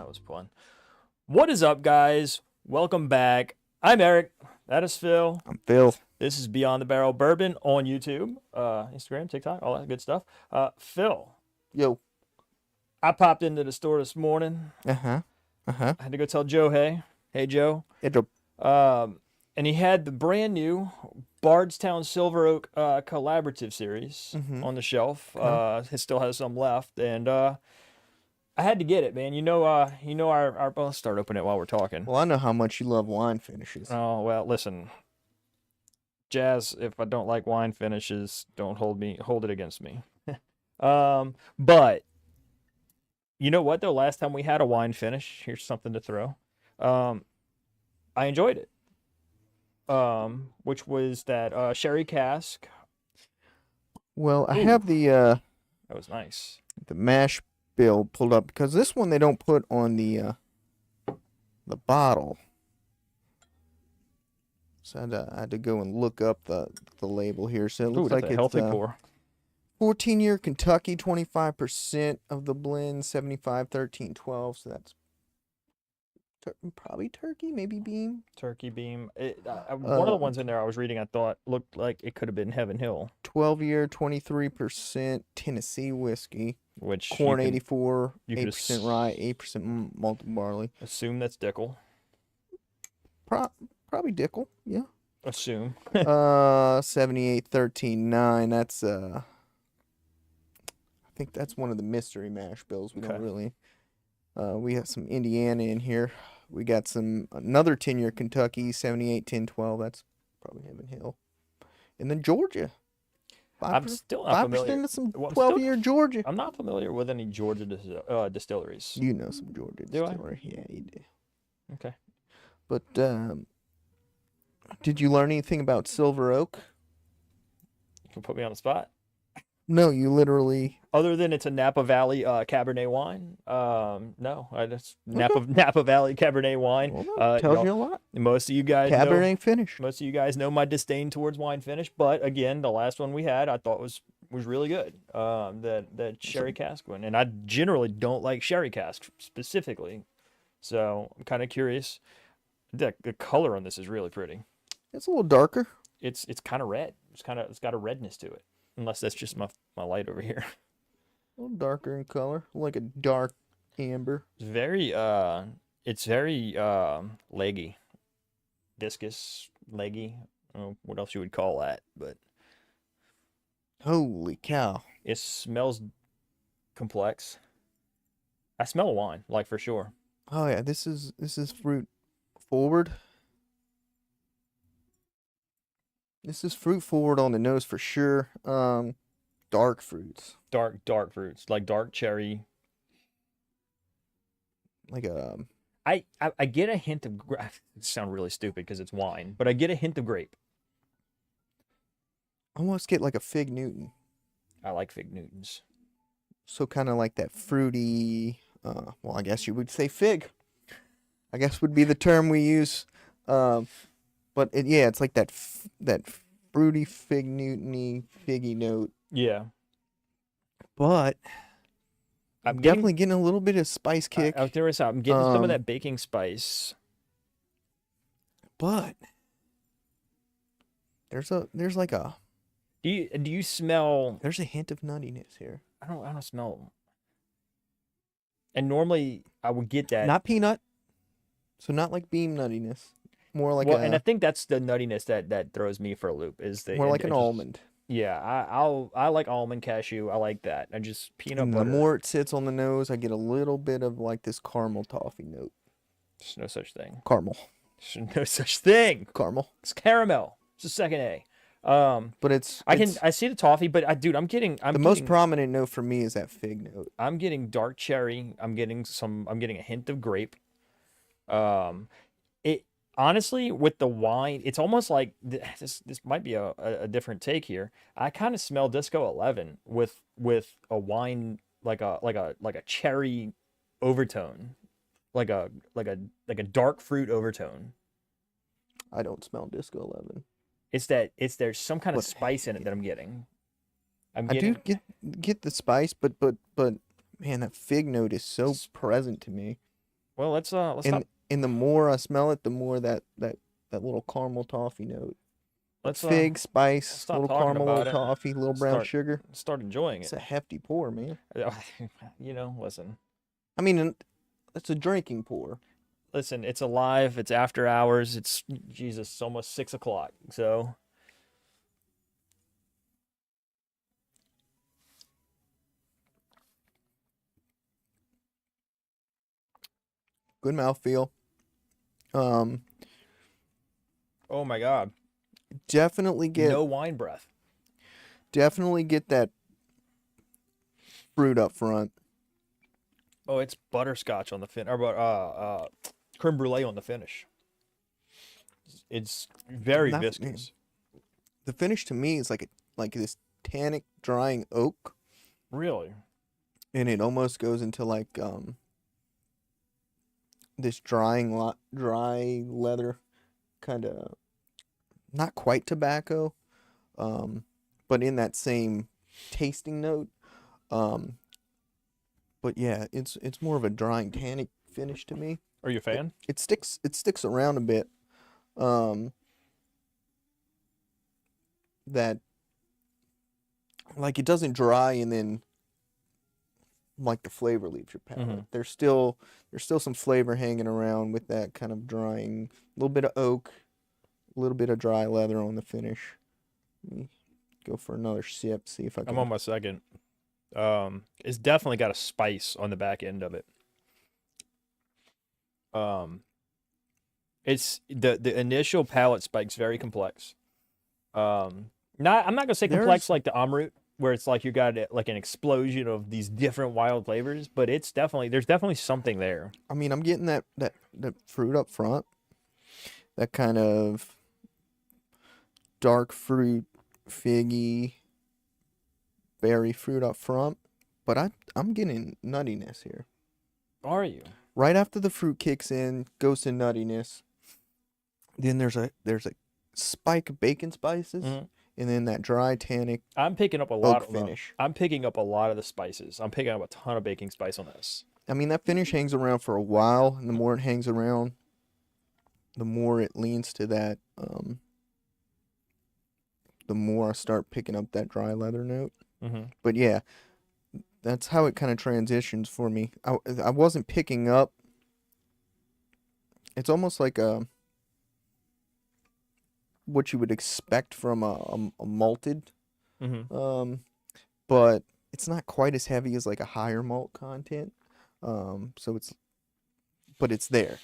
was fun. What is up, guys? Welcome back. I'm Eric. That is Phil. I'm Phil. This is Beyond the Barrel Bourbon on YouTube, Instagram, TikTok, all that good stuff. Phil, Yo. I popped into the store this morning. Uh-huh. Uh-huh. I had to go tell Joe, hey Joe. It a And he had the brand new Bardstown Silver Oak collaborative series on the shelf. It still has some left, and I had to get it, man. I'll start opening it while we're talking. Well, I know how much you love wine finishes. Oh, well, listen. Jazz, if I don't like wine finishes, don't hold it against me. But you know what though? Last time we had a wine finish, here's something to throw. I enjoyed it. Which was that sherry cask. Well, I Ooh. have That was nice. the mash bill pulled up because this one they don't put on the bottle. So I had to go and look up the label here. So it looks like a it's healthy pour. 14-year Kentucky, 25% of the blend, 75, 13, 12. So that's probably turkey, maybe beam. Turkey beam. One of the ones in there I was reading, I thought looked like it could have been Heaven Hill. 12-year, 23% Tennessee whiskey. Which Corn 84, you could 8% rye, 8% malted barley. assume that's Dickel. Probably Dickel, yeah. Assume. 78, 13, 9. That's I think that's one of the mystery mash bills. We don't really. We have some Indiana in here. We got another 10-year Kentucky, 78, 10, 12. That's probably Heaven Hill. And then Georgia. I'm still not familiar. 5% of some 12-year Georgia. I'm not familiar with any Georgia distilleries. You know some Georgia Do I? distillery. Yeah, you do. Okay. But did you learn anything about Silver Oak? You can put me on the spot. No, you literally. Other than it's a Napa Valley Cabernet wine, no, I just Napa Valley Cabernet wine. Well, tells you a lot. Most of you guys Cabernet finish. Most of you guys know my disdain towards wine finish, but again, the last one we had I thought was really good. That sherry cask one, and I generally don't like sherry cask specifically, so I'm kind of curious. The color on this is really pretty. It's a little darker. It's kind of red. It's got a redness to it. Unless that's just my light over here. A little darker in color, like a dark amber. It's very leggy, viscous, leggy. I don't know what else you would call that, but Holy cow! it smells complex. I smell wine, like for sure. Oh yeah, this is fruit forward. This is fruit forward on the nose for sure. Dark fruits. Dark fruits, like dark cherry. Like I get a hint of it sounds really stupid because it's wine, but I get a hint of grape. I almost get like a Fig Newton. I like Fig Newtons. So kind of like that fruity. Well, I guess you would say fig. I guess would be the term we use. But it's like that fruity Fig Newton-y, figgy note. Yeah. But I'm definitely getting a little bit of spice kick. I'm getting some of that baking spice. But there's like a. Do you smell? There's a hint of nuttiness here. I don't smell. And normally I would get that. Not peanut. So not like beam nuttiness. More like and I think that's the nuttiness that throws me for a loop. Is the more like an almond. Yeah, I like almond, cashew. I like that. I just peanut butter. The more it sits on the nose, I get a little bit of like this caramel toffee note. There's no such thing. Caramel. There's no such thing. Caramel. It's caramel. It's the second A. But I see the toffee, but I'm getting most prominent note for me is that fig note. I'm getting dark cherry. I'm getting a hint of grape. It honestly, with the wine, it's almost like this might be a different take here. I kind of smell Disco 11 with a wine like a cherry overtone, like a dark fruit overtone. I don't smell Disco 11. There's some kind of spice in it that I'm getting. I do get the spice, but man, that fig note is so present to me. Well, let's And stop. and the more I smell it, the more that little caramel toffee note. That Let's fig let's spice, stop little talking caramel, little about it. toffee, little brown Start sugar. start enjoying It's it. a hefty pour, man. You know, listen. I mean, it's a drinking pour. Listen, it's alive. It's after hours. It's Jesus, it's almost 6 o'clock. So Good mouthfeel. Um, oh my God, definitely get no wine breath. definitely get that fruit up front. Oh, it's butterscotch on the fin, or creme brulee on the finish. It's very Not man. viscous. The finish to me is like this tannic drying oak, Really. and it almost goes into like this dry leather kind of, not quite tobacco, um, but in that same tasting note. Um, but yeah, it's more of a drying tannic finish to me. Are you a fan? It sticks around a bit. Um, that like it doesn't dry and then like the flavor leaves your palate. Mm-hmm. There's still some flavor hanging around with that kind of drying, a little bit of oak, a little bit of dry leather on the finish. Let me go for another sip, see if I I'm can. on my second. It's definitely got a spice on the back end of it. Um, it's the initial palate spike's very complex. Not I'm not gonna say complex There's, like the Amrut, where it's like you got like an explosion of these different wild flavors, but there's definitely something there. I mean, I'm getting that fruit up front, that kind of dark fruit, figgy, berry fruit up front, but I'm getting nuttiness here. Are you? Right after the fruit kicks in, goes to nuttiness. Then there's a spike of bacon spices, Mhm. and then that dry tannic I'm picking up a lot oak of finish. I'm picking up a lot of the spices. I'm picking up a ton of baking spice on this. I mean, that finish hangs around for a while, and the more it hangs around, the more it leans to that. The more I start picking up that dry leather note. Mm-hmm. But yeah, that's how it kind of transitions for me. I wasn't picking up. It's almost like what you would expect from a malted, Mm-hmm. um, but it's not quite as heavy as like a higher malt content. So but it's there.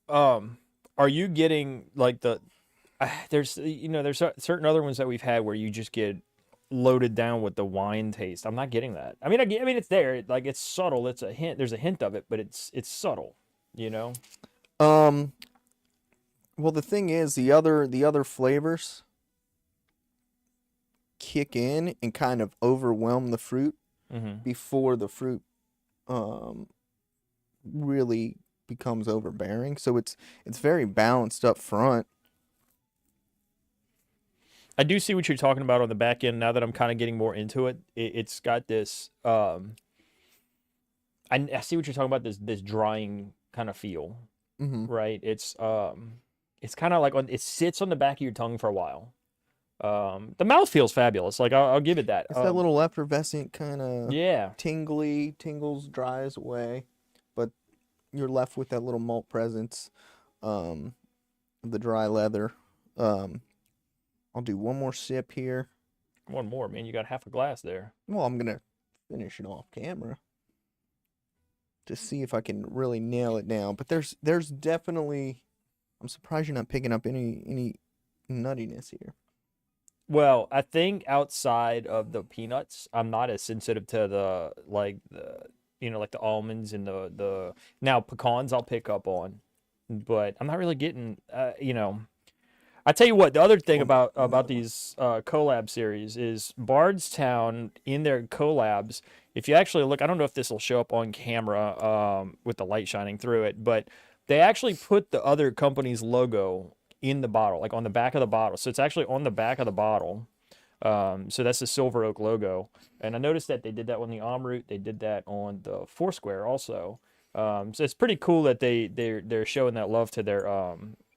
Are you getting like there's certain other ones that we've had where you just get loaded down with the wine taste. I'm not getting that. I mean it's there. Like it's subtle. It's a hint. There's a hint of it, but it's subtle. You know. Um, well, the thing is, the other flavors kick in and kind of overwhelm the fruit Mm-hmm. before the fruit um really becomes overbearing. So it's very balanced up front. I do see what you're talking about on the back end. Now that I'm kind of getting more into it, it's got this. I see what you're talking about. This drying kind of feel, Hmm. right? It's kind of like it sits on the back of your tongue for a while. The mouth feels fabulous. Like I'll give it that. It's that little effervescent kind of Yeah. tingles, dries away, but you're left with that little malt presence, um, of the dry leather. Um, I'll do one more sip here. One more, man. You got half a glass there. Well, I'm gonna finish it off camera to see if I can really nail it down. But there's definitely. I'm surprised you're not picking up any nuttiness here. Well, I think outside of the peanuts, I'm not as sensitive to like the almonds and the now pecans I'll pick up on, but I'm not really getting I tell you what, the other thing about Another one. these collab series is Bardstown in their collabs. If you actually look, I don't know if this will show up on camera with the light shining through it, but they actually put the other company's logo in the bottle, like on the back of the bottle. So it's actually on the back of the bottle. So that's the Silver Oak logo. And I noticed that they did that on the Amrut. They did that on the Foursquare also. So it's pretty cool that they're showing that love to their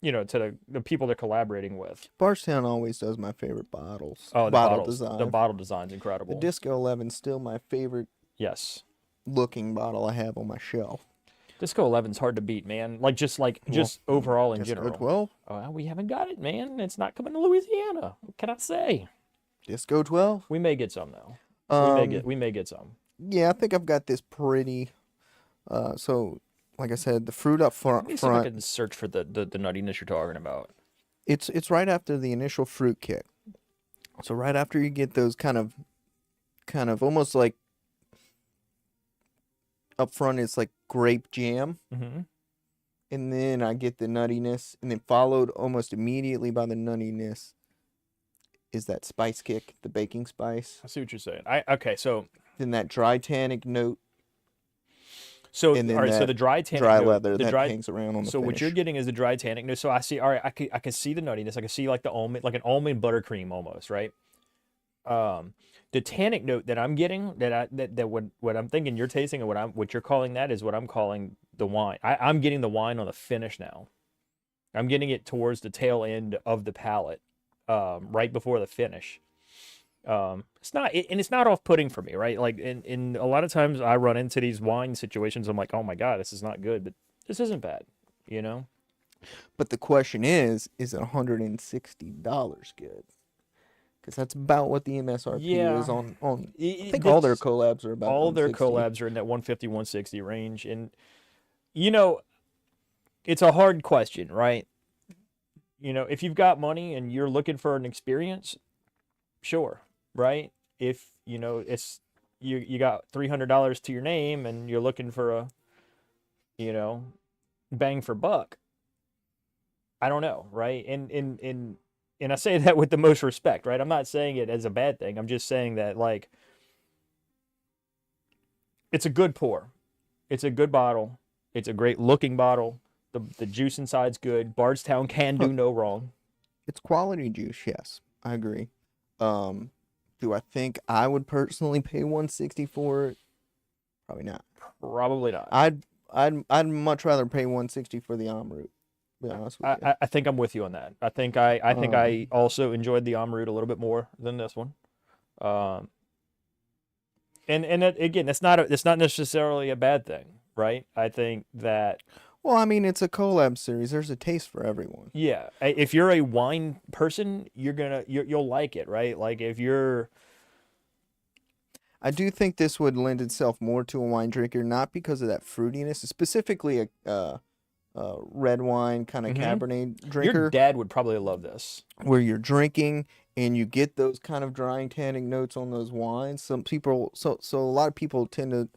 to the people they're collaborating with. Bardstown always does my favorite bottles. Oh, Bottle the design. bottle design's The incredible. Disco 11's still my favorite Yes. looking bottle I have on my shelf. Disco 11's hard to beat, man. Like Well, just overall in Disco general. 12? We haven't got it, man. It's not coming to Louisiana. What can I say? Disco 12? We may get some though. Um, We may get some. yeah, I think I've got this pretty. So, like I said, the fruit up Let me see if I front, can search for the nuttiness you're talking about. it's right after the initial fruit kick. So right after you get those kind of almost like up front, it's like grape jam, Mm-hmm. and then I get the nuttiness, and then followed almost immediately by the nuttiness is that spice kick, the baking spice. I see what you're saying. Okay, so Then that dry tannic note, so and then all right, so that the dry tannic dry note, leather the that dry hangs around on the so finish. what you're getting is the dry tannic note. So I see, all right, I can see the nuttiness. I can see like the almond, like an almond buttercream almost, right? The tannic note that I'm getting, that what I'm thinking you're tasting, and what you're calling that is what I'm calling the wine. I'm getting the wine on the finish now. I'm getting it towards the tail end of the palate, right before the finish. It's not off-putting for me, right? Like in a lot of times I run into these wine situations. I'm like, oh my God, this is not good, but this isn't bad, you know? But the question is it $160 good? Because that's about what the MSRP Yeah. is on. I I- think all their that's- collabs are about all their 160. collabs are in that 150, 160 range. And, you know, it's a hard question, right? If you've got money and you're looking for an experience, sure, right? If, it's you got $300 to your name and you're looking for a, you know, bang for buck, I don't know, right? And I say that with the most respect, right? I'm not saying it as a bad thing. I'm just saying that like it's a good pour. It's a good bottle. It's a great looking bottle. The juice inside's good. Bardstown can do no wrong. It's quality juice, yes. I agree. Do I think I would personally pay 160 for it? Probably not. Probably not. I'd much rather pay 160 for the Amrut. To be honest with you. I think I'm with you on that. I think I also enjoyed the Amrut a little bit more than this one. And that, again, it's not necessarily a bad thing, right? I think that Well, I mean, it's a collab series. There's a taste for everyone. yeah, if you're a wine person, you'll like it, right? Like if you're I do think this would lend itself more to a wine drinker, not because of that fruitiness, specifically a red wine kind of Cabernet your drinker, dad would probably love this. where you're drinking and you get those kind of drying tannic notes on those wines. Some people, so a lot of people tend to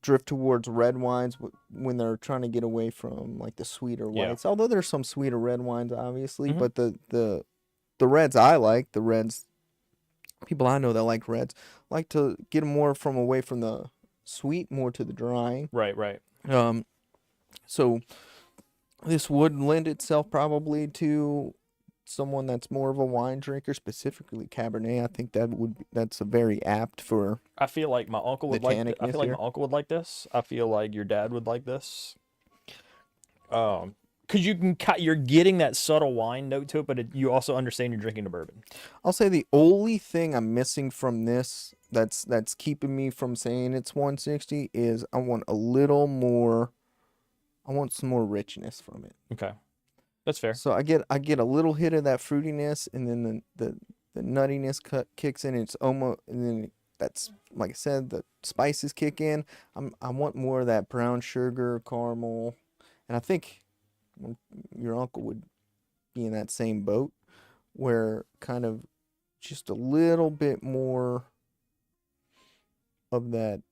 drift towards red wines when they're trying to get away from like the sweeter Yeah. whites. Although there's some sweeter red wines, obviously, Mhm. but the reds I like, the reds, people I know that like reds, like to get them more from away from the sweet, more to the drying. Right. So this would lend itself probably to someone that's more of a wine drinker, specifically Cabernet. I think that's a very apt for. I feel like my uncle would The like. I tannicness feel like here. my uncle would like this. I feel like your dad would like this. Because you're getting that subtle wine note to it, but you also understand you're drinking a bourbon. I'll say the only thing I'm missing from this that's keeping me from saying it's 160 is I want a little more. I want some more richness from it. Okay, that's fair. So I get a little hit of that fruitiness, and then the nuttiness kicks in. It's almost, and then that's like I said, the spices kick in. I want more of that brown sugar, caramel, and I think your uncle would be in that same boat, where kind of just a little bit more of that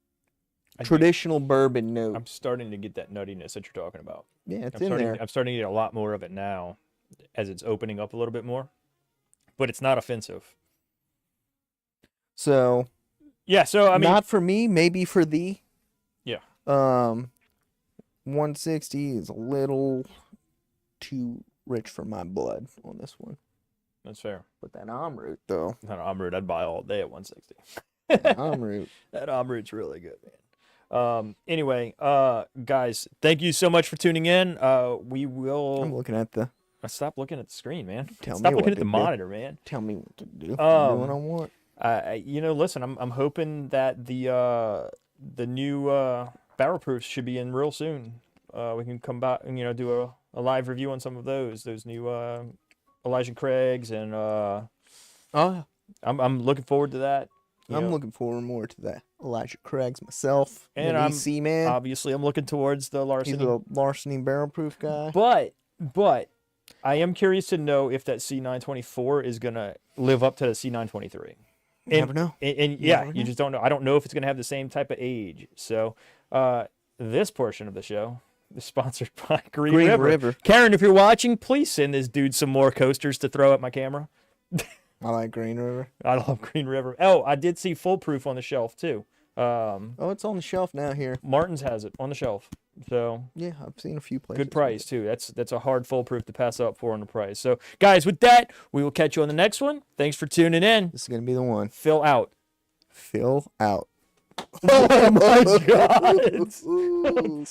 I do- traditional bourbon note. I'm starting to get that nuttiness that you're talking about. Yeah, it's I'm in starting. there. I'm starting to get a lot more of it now, as it's opening up a little bit more. But it's not offensive. So Yeah. So I mean, not for me, maybe for thee. yeah. 160 is a little too rich for my blood on this one. That's fair. But that Amrut, though, That Amrut, I'd buy all day at 160. that Amrut, That Amrut's really good, man. Anyway, guys, thank you so much for tuning in. We I'm will looking at the. stop looking at the screen, man. Tell Stop me looking what at the to do. monitor, man. Tell me what to do. I'm doing what I Um, want. listen, I'm hoping that the new barrel proofs should be in real soon. We can come back and do a live review on some of those new Elijah Craig's, and Oh, I'm looking forward to that. I'm looking forward more to that. Elijah Craig's myself. And an I'm EC man. obviously I'm looking towards the He's Larceny. a larceny barrel proof guy. But I am curious to know if that C924 is gonna live up to the C923. You never know. And You yeah, never you know. just don't know. I don't know if it's gonna have the same type of age. So this portion of the show is sponsored by Green River. Karen, if you're watching, please send this dude some more coasters to throw at my camera. I like Green River. I love Green River. Oh, I did see Foolproof on the shelf too. Oh, it's on the shelf now here. Martin's has it on the shelf. So Yeah, I've seen a few places. good price too. That's a hard Foolproof to pass up for on the price. So guys, with that, we will catch you on the next one. Thanks for tuning in. This is gonna be the one. Fill out. Fill out. Oh my god. Ooh.